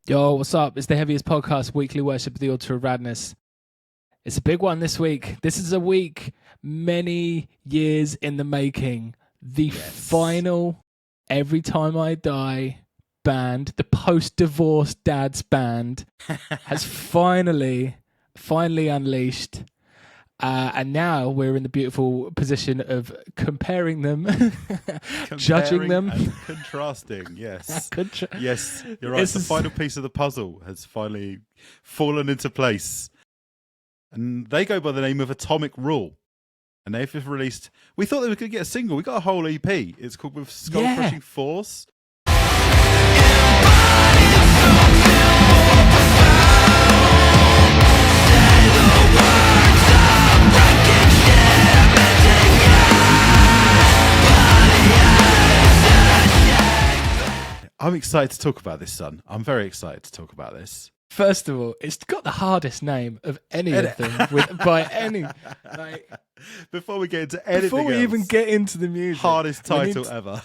Yo, what's up? It's the Heavyist podcast, weekly worship of the altar of radness. It's a big one this week. This is a week many years in the making. The final Every Time I Die band, the post-divorce dad's band, has finally unleashed. And now we're in the beautiful position of comparing them, judging them, and contrasting. Yes, yes, you're right. The final piece of the puzzle has finally fallen into place, and they go by the name of Atomic Rule. And they've just released. We thought they were going to get a single. We got a whole EP. It's called With Skull Crushing Force. I'm excited to talk about this, son. I'm very excited to talk about this. First of all, it's got the hardest name of any of them by any. Like, before we get into anything before we even get into the music, hardest title ever,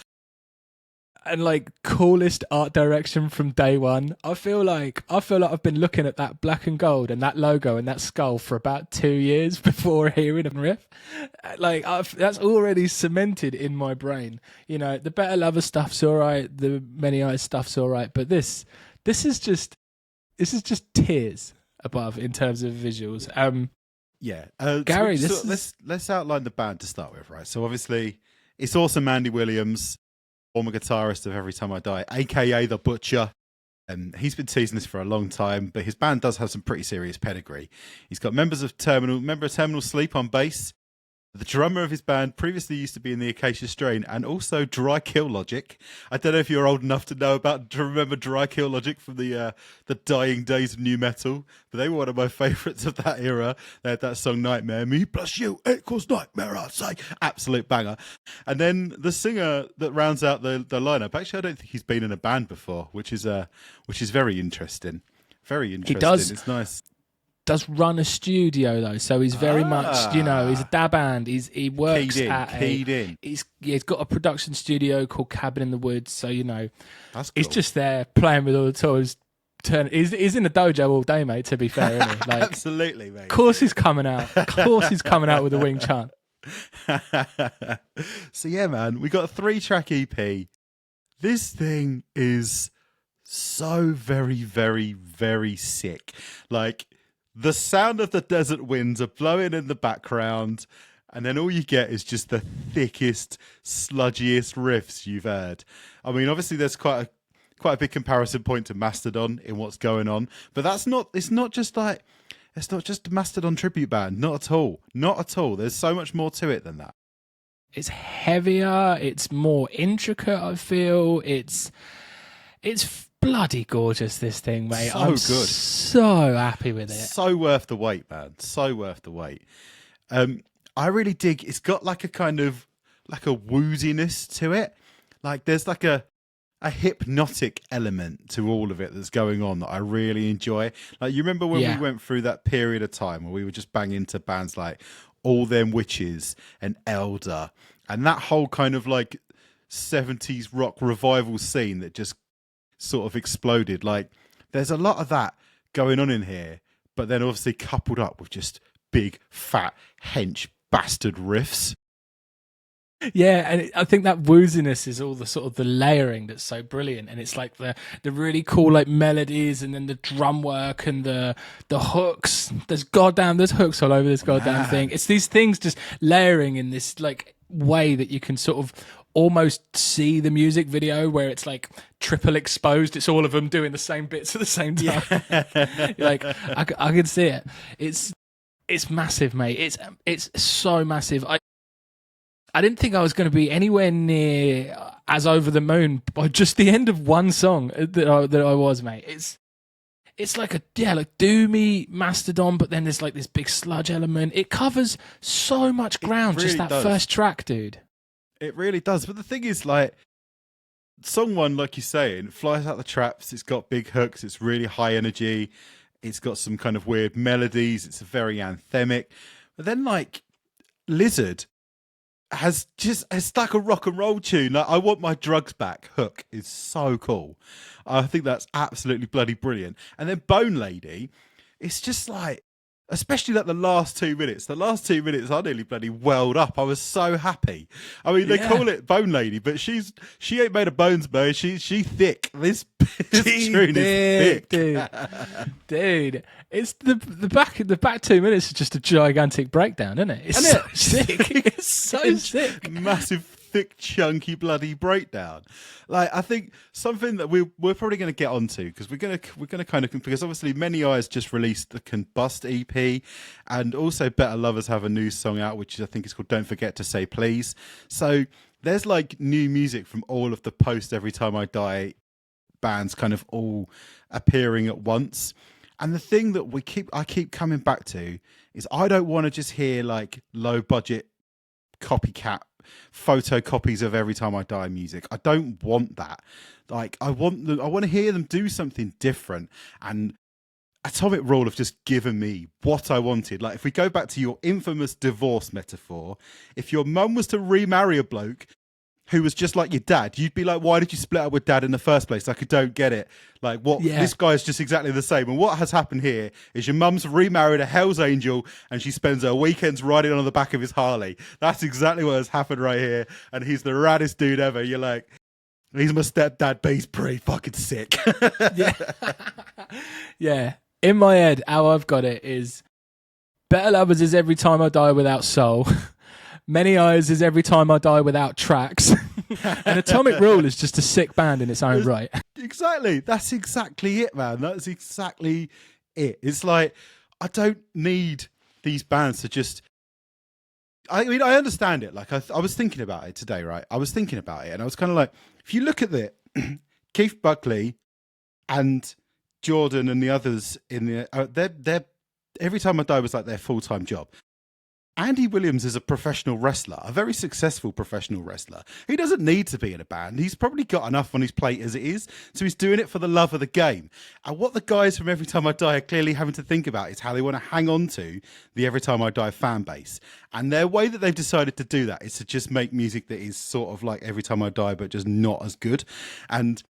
and like coolest art direction from day one. I feel like I've been looking at that black and gold and that logo and that skull for about 2 years before hearing them riff. Like that's already cemented in my brain. You know, the Better Lover stuff's all right, the Many Eyes stuff's all right, but this is just tears above in terms of visuals. Gary, let's outline the band to start with, right? So obviously, it's awesome. Andy Williams, former guitarist of Every Time I Die, aka the Butcher, and he's been teasing this for a long time. But his band does have some pretty serious pedigree. He's got member of Terminal Sleep on bass. The drummer of his band previously used to be in the Acacia strain, and also Dry Kill Logic. I don't know if you're old enough to remember Dry Kill Logic from the dying days of new metal, but they were one of my favourites of that era. They had that song Nightmare, me plus you equals nightmare, I say, absolute banger. And then the singer that rounds out the lineup, actually, I don't think he's been in a band before, which is very interesting. Very interesting. He does. It's nice. Does run a studio though, so he's very much, you know, he's a dab hand. He works he's got a production studio called Cabin in the Woods, so you know, that's cool. He's just there playing with all the toys. He's in the dojo all day, mate. To be fair, isn't he? Like, absolutely, mate. Of course he's coming out. Of course he's coming out with a wing chant. So yeah, man, we got a 3-track EP. This thing is so very, very, very sick. Like, the sound of the desert winds are blowing in the background, and then all you get is just the thickest, sludgiest riffs you've heard. I mean, obviously, there's quite a big comparison point to Mastodon in what's going on, but it's not just a Mastodon tribute band. Not at all. Not at all. There's so much more to it than that. It's heavier. It's more intricate. I feel it's bloody gorgeous, this thing, mate. So I'm good. So happy with it. So worth the wait, man. So worth the wait. I really dig. It's got like a kind of like a wooziness to it. Like there's like a hypnotic element to all of it that's going on that I really enjoy. Like you remember when we went through that period of time where we were just banging to bands like All Them Witches and Elder and that whole kind of like 70s rock revival scene that just sort of exploded. Like there's a lot of that going on in here, but then obviously coupled up with just big fat hench bastard riffs. Yeah, and I think that wooziness is all the sort of the layering that's so brilliant, and it's like the really cool like melodies, and then the drum work and the hooks. There's hooks all over this goddamn thing. It's these things just layering in this like way that you can sort of almost see the music video where it's like triple exposed. It's all of them doing the same bits at the same time. Yeah. Like I can see it. It's massive, mate. It's so massive. I didn't think I was going to be anywhere near as over the moon by just the end of one song that I was, mate. It's like like doomy Mastodon, but then there's like this big sludge element. It covers so much ground, really, just that first track, dude. It really does. But the thing is, like, song one, like you're saying, flies out the traps. It's got big hooks. It's really high energy. It's got some kind of weird melodies. It's very anthemic. But then, like, Lizard has just it's like a rock and roll tune. Like I Want My Drugs Back hook is so cool. I think that's absolutely bloody brilliant. And then Bone Lady, it's just like, especially like the last 2 minutes. The last 2 minutes I nearly bloody welled up. I was so happy. I mean, they call it Bone Lady, but she ain't made of bones, bro. She thick. This tune is thick, dude. It's the back 2 minutes is just a gigantic breakdown, isn't it? It's so sick. It's so sick. Massive, thick, chunky, bloody breakdown. Like I think something that we're probably going to get onto because we're going to kind of, because obviously Many Eyes just released the Combust EP, and also Better Lovers have a new song out, which I think is called Don't Forget to Say Please. So there's like new music from all of the post Every Time I Die bands kind of all appearing at once. And the thing that I keep coming back to is I don't want to just hear like low budget copycat photocopies of Every Time I Die music. I don't want that. Like I want to hear them do something different. And Atomic Rule have just given me what I wanted. Like if we go back to your infamous divorce metaphor, if your mum was to remarry a bloke who was just like your dad, you'd be like, why did you split up with dad in the first place? Like, I don't get it. Like, what? Yeah. This guy's just exactly the same. And what has happened here is your mum's remarried a Hell's Angel and she spends her weekends riding on the back of his Harley. That's exactly what has happened right here. And he's the raddest dude ever. You're like, he's my stepdad, but he's pretty fucking sick. Yeah. Yeah. In my head, how I've got it is Better Lovers is Every Time I Die without soul. Many Eyes is Every Time I Die without tracks. And Atomic Rule is just a sick band in its own right. Exactly. That's exactly it, man. That's exactly it. It's like, I don't need these bands to just... I mean, I understand it. Like, I was thinking about it today, right? I was thinking about it, and I was kind of like, if you look at it, Keith Buckley and Jordan and the others in the... they're Every Time I Die was like their full-time job. Andy Williams is a professional wrestler, a very successful professional wrestler. He doesn't need to be in a band. He's probably got enough on his plate as it is. So he's doing it for the love of the game. And what the guys from Every Time I Die are clearly having to think about is how they want to hang on to the Every Time I Die fan base. And their way that they've decided to do that is to just make music that is sort of like Every Time I Die, but just not as good. And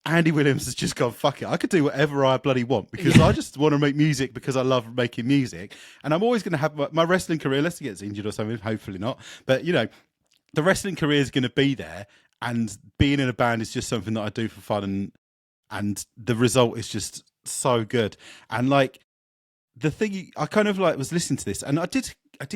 Andy Williams has just gone, fuck it, I could do whatever I bloody want because I just want to make music because I love making music. And I'm always going to have my wrestling career, unless he gets injured or something, hopefully not. But, you know, the wrestling career is going to be there. And being in a band is just something that I do for fun. And the result is just so good. And, like, the thing, I kind of, like, was listening to this. And I did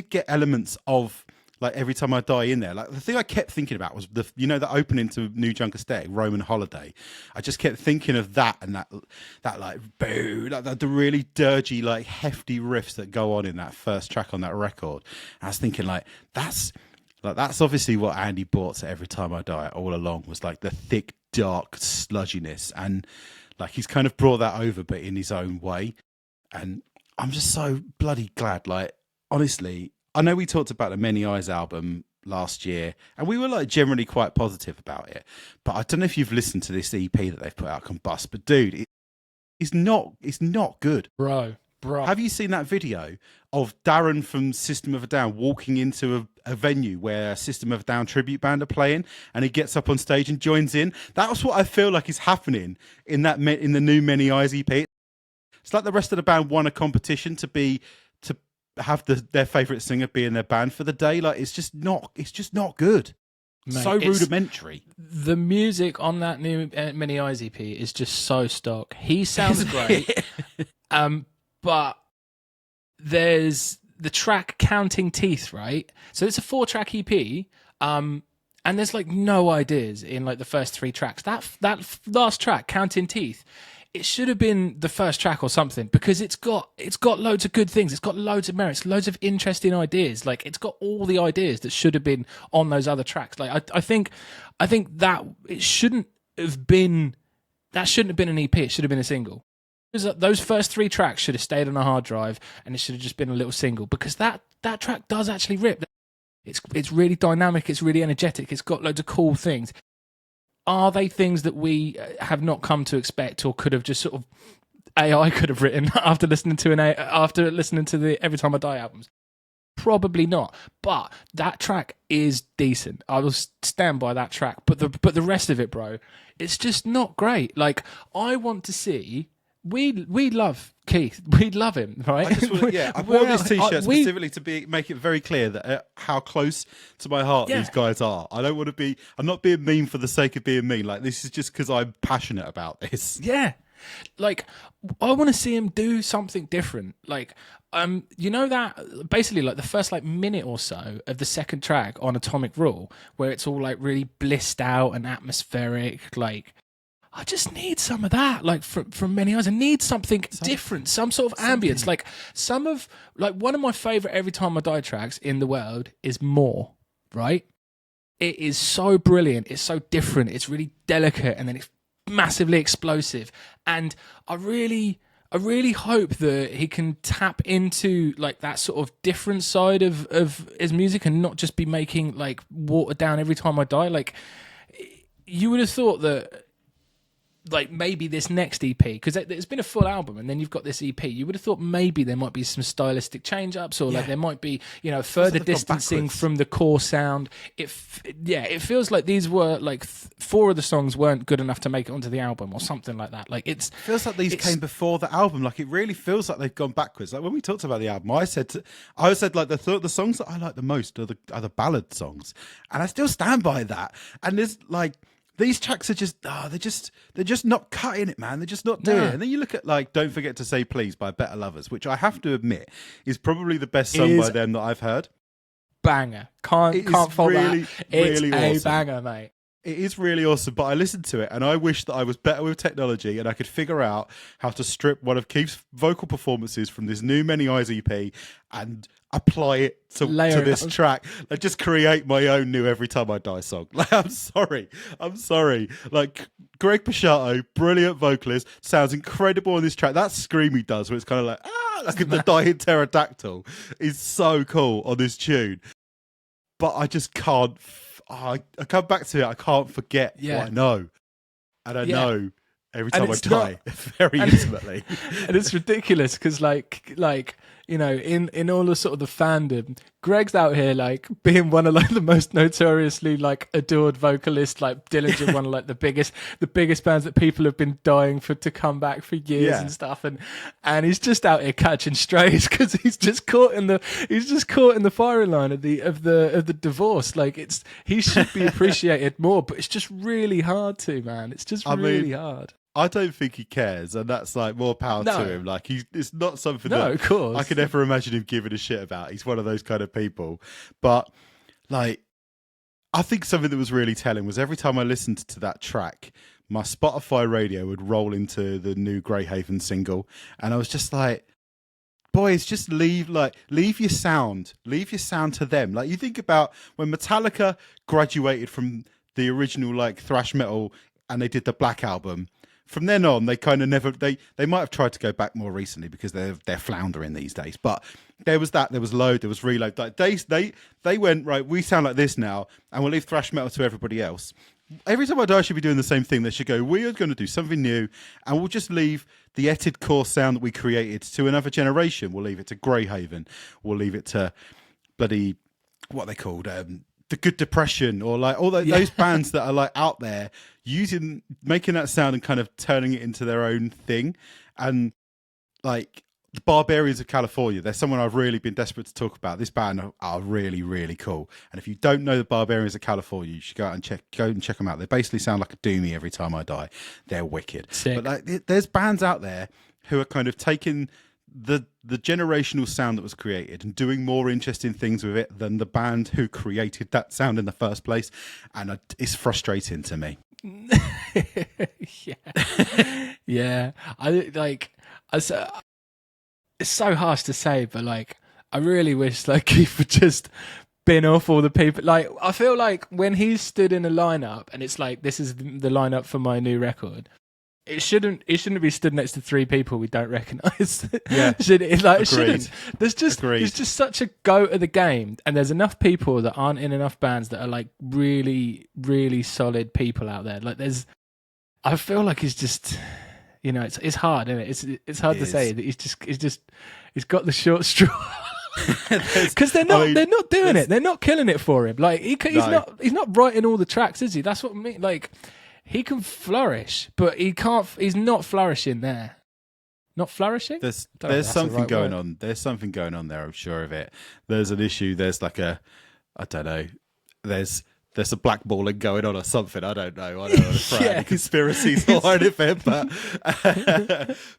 get elements of... like Every Time I Die in there. Like the thing I kept thinking about was the opening to New Junk Aesthetic, Roman Holiday. I just kept thinking of that and that like boo, like the really dirgy, like hefty riffs that go on in that first track on that record. And I was thinking that's obviously what Andy brought to Every Time I Die all along, was like the thick, dark sludginess. And like he's kind of brought that over, but in his own way. And I'm just so bloody glad. Like, honestly, I know we talked about the Many Eyes album last year, and we were like generally quite positive about it. But I don't know if you've listened to this EP that they've put out, Combust. But dude, it's not good, bro. Have you seen that video of Darren from System of a Down walking into a venue where a System of a Down tribute band are playing, and he gets up on stage and joins in? That's what I feel like is happening in the new Many Eyes EP. It's like the rest of the band won a competition to have their favourite singer be in their band for the day. Like it's just not good. Mate, so rudimentary. The music on that new Many Eyes EP is just so stock. He sounds great. But there's the track Counting Teeth, right? So it's a 4-track EP. And there's like no ideas in like the first 3 tracks. That last track, Counting Teeth, it should have been the first track or something, because it's got loads of good things. It's got loads of merits, loads of interesting ideas. Like it's got all the ideas that should have been on those other tracks. Like I think that it shouldn't have been an EP. It should have been a single. Those first 3 tracks should have stayed on a hard drive, and it should have just been a little single, because that track does actually rip. It's really dynamic. It's really energetic. It's got loads of cool things. Are they things that we have not come to expect, or could have just sort of AI could have written after listening to the Every Time I Die albums? Probably not, but that track is decent. I will stand by that track. But the rest of it, bro, it's just not great. Like, I want to see. We love Keith. We love him, right? I bought this T-shirt specifically to make it very clear that how close to my heart these guys are. I don't want to be. I'm not being mean for the sake of being mean. Like, this is just because I'm passionate about this. Yeah, like, I want to see him do something different. Like, you know, that basically, like, the first like minute or so of the second track on Atomic Rule, where it's all like really blissed out and atmospheric, like. I just need some of that, like from Many Eyes. I need something different, some sort of ambience. Like one of my favorite Every Time I Die tracks in the world is More, right? It is so brilliant. It's so different. It's really delicate, and then it's massively explosive. And I really hope that he can tap into like that sort of different side of his music and not just be making like watered down Every Time I Die. Like, you would have thought that. Like, maybe this next EP, because it's been a full album, and then you've got this EP. You would have thought maybe there might be some stylistic change-ups, or like there might be, you know, further distancing from the core sound. It feels like these were like 4 of the songs weren't good enough to make it onto the album, or something like that. Like, it feels like these came before the album. Like, it really feels like they've gone backwards. Like, when we talked about the album, I said like the songs that I like the most are the ballad songs, and I still stand by that. And there's like. These tracks are just, they're just not cutting it, man. They're just not doing it. And then you look at like Don't Forget to Say Please by Better Lovers, which I have to admit is probably the best song by them that I've heard. Banger. Can't fault that. It's really awesome. Banger, mate. It is really awesome, but I listened to it and I wish that I was better with technology and I could figure out how to strip one of Keith's vocal performances from this new Many Eyes EP and apply it to this track. Like, just create my own new Every Time I Die song. Like, I'm sorry. Like, Greg Pasciato, brilliant vocalist, sounds incredible on this track. That scream he does where it's kind of like the dying pterodactyl is so cool on this tune. But I just can't. I come back to it. I can't forget what I know, and I know every time I die very intimately. And it's ridiculous because, like you know, in all the sort of the fandom, Greg's out here like being one of like the most notoriously like adored vocalists, like Dillinger, one of like the biggest bands that people have been dying to come back for years and stuff, and he's just out here catching strays because he's just caught in the firing line of the divorce. Like, he should be appreciated more, but it's just really hard to, man. It's just really hard. I don't think he cares, and that's like more power to him. Like, it's not something that of course. I could ever imagine him giving a shit about. He's one of those kind of people. But like, I think something that was really telling was every time I listened to that track, my Spotify radio would roll into the new Greyhaven single, and I was just like, boys, just leave your sound to them. Like, you think about when Metallica graduated from the original like thrash metal and they did the Black Album. From then on, they kind of never. They might have tried to go back more recently because they're floundering these days. But there was Load, there was Reload. Like, they went, right, we sound like this now, and we'll leave thrash metal to everybody else. Every Time I Die should be doing the same thing. They should go, we are going to do something new, and we'll just leave the ETIDiots sound that we created to another generation. We'll leave it to Greyhaven. We'll leave it to bloody what are they called. The Good Depression, or like all those bands that are like out there making that sound and kind of turning it into their own thing. And like the Barbarians of California, they're someone I've really been desperate to talk about. This band are really, really cool. And if you don't know the Barbarians of California, you should go and check them out. They basically sound like a Doomy Every Time I Die. They're wicked. Sick. But like, there's bands out there who are kind of taking the generational sound that was created and doing more interesting things with it than the band who created that sound in the first place, and it's frustrating to me. It's so harsh to say, but like, I really wish like Keith would just bin off all the people. Like, I feel like when he's stood in a lineup and it's like, this is the lineup for my new record, It shouldn't be stood next to 3 people we don't recognise. Yeah, it shouldn't. There's just such a go at the game, and there's enough people that aren't in enough bands that are like really, really solid people out there. Like, I feel like he's just, you know, it's hard, isn't it? It's hard to say that he's got the short straw. Because they're not doing it. They're not killing it for him. Like he's not writing all the tracks, is he? That's what I mean. Like he can flourish, but he can't. He's not flourishing there. Not flourishing. There's something going on. There's something going on there. I'm sure of it. There's an issue. There's like I don't know. There's a blackballing going on or something. I don't know. I don't want to throw any conspiracies or anything, but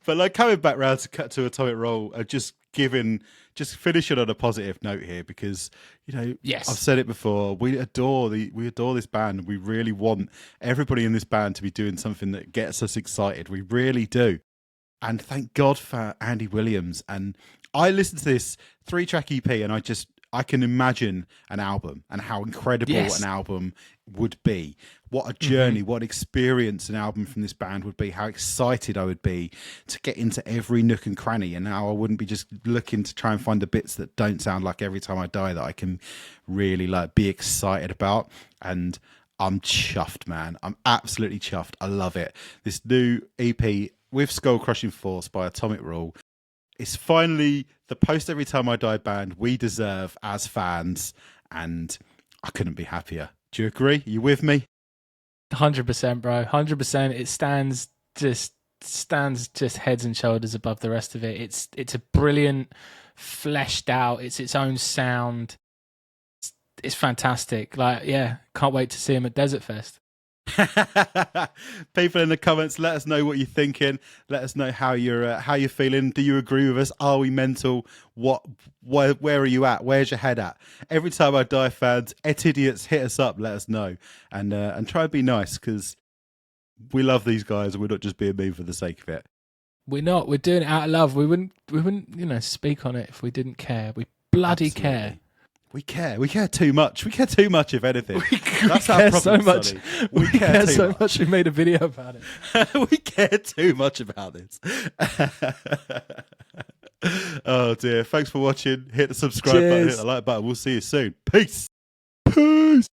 like coming back round to cut to Atomic Roll, just finishing on a positive note here because I've said it before. We adore this band. We really want everybody in this band to be doing something that gets us excited. We really do. And thank God for Andy Williams. And I listened to this 3-track EP and I can imagine an album and how incredible an album would be. What a journey, what an experience an album from this band would be. How excited I would be to get into every nook and cranny, and how I wouldn't be just looking to try and find the bits that don't sound like Every Time I Die that I can really like be excited about. And I'm chuffed, man. I'm absolutely chuffed. I love it. This new EP with Skull Crushing Force by Atomic Rule. It's finally the post Every Time I Die band we deserve as fans, and I couldn't be happier. Do you agree? Are you with me? 100%, bro. 100%. It stands just heads and shoulders above the rest of it. It's a brilliant, fleshed out. It's its own sound. It's fantastic. Like, yeah, can't wait to see him at Desert Fest. People in the comments, let us know what you're thinking. Let us know how you're feeling. Do you agree with us? Are we mental? Where are you at? Where's your head at? Every Time I Die fans, ETIDiots, hit us up. Let us know and try and be nice because we love these guys and we're not just being mean for the sake of it. We're not. We're doing it out of love. We wouldn't speak on it if we didn't care. We bloody care. We care. We care too much. We care too much, if anything. That's our problem, so much. Sonny. We care so much. We made a video about it. We care too much about this. Oh dear. Thanks for watching. Hit the subscribe button. Hit the like button. We'll see you soon. Peace. Peace.